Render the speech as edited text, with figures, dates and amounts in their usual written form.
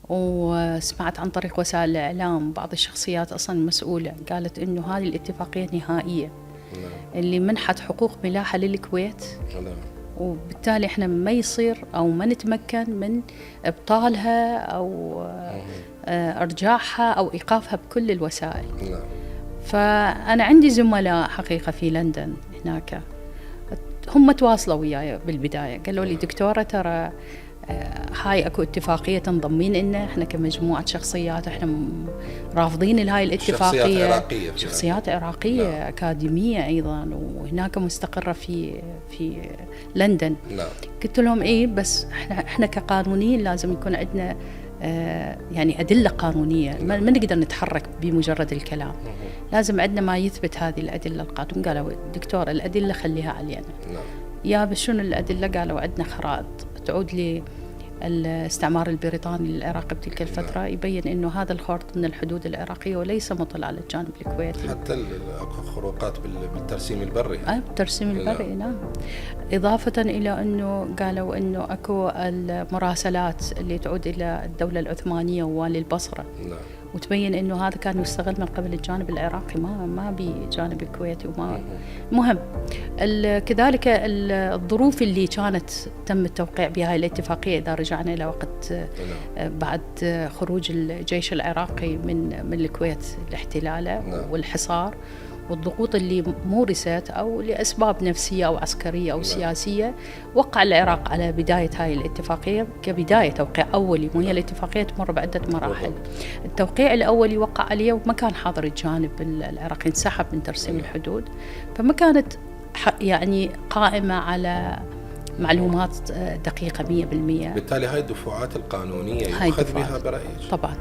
وسمعت عن طريق وسائل الإعلام بعض الشخصيات أصلا مسؤولة قالت إنه هذه الاتفاقية نهائية اللي منحت حقوق ملاحة للكويت، وبالتالي احنا ما يصير أو ما نتمكن من إبطالها أو إرجاعها أو إيقافها بكل الوسائل. فأنا عندي زملاء حقيقة في لندن هناك، هم تواصلوا وياي بالبداية، قالوا لي دكتورة ترى هاي اكو اتفاقية تنضمين لنا، احنا كمجموعة شخصيات احنا رافضين لهاي الاتفاقية، شخصيات عراقية أكاديمية ايضا وهناك مستقرة في لندن. قلت لهم ايه بس احنا كقانونيين لازم يكون عندنا يعني أدلة قانونية، ما نقدر نتحرك بمجرد الكلام، لازم عندنا ما يثبت هذه الأدلة القانون. قالوا دكتور الأدلة خليها علينا. يا بشون الأدلة؟ قالوا عندنا خرائط تعود للاستعمار البريطاني للعراق بتلك الفترة، يبين إنه هذا الخرط من الحدود العراقية وليس مطل على الجانب الكويتي. حتى خروقات بالترسيم البري. بالترسيم البري نعم. إضافة إلى أنه قالوا أنه أكو المراسلات اللي تعود إلى الدولة العثمانية ووالي البصرة، وتبين انه هذا كان يستغل من قبل الجانب العراقي ما بجانب الكويتي. وما مهم كذلك الظروف اللي كانت تم التوقيع بهاي الاتفاقيه، اذا رجعنا الى وقت بعد خروج الجيش العراقي من الكويت لاحتلاله والحصار والضغوط اللي مورست أو لأسباب نفسية أو عسكرية أو سياسية، وقع العراق على بداية هاي الاتفاقية كبداية توقيع أولي، وهي الاتفاقية تمر بعدة مراحل. التوقيع الأولي وقع عليه وما كان حاضر الجانب العراقي، انسحب من ترسيم الحدود، فما كانت يعني قائمة على معلومات دقيقة 100%. بالتالي هاي الدفعات القانونية يؤخذ بها برأيك؟ طبعا.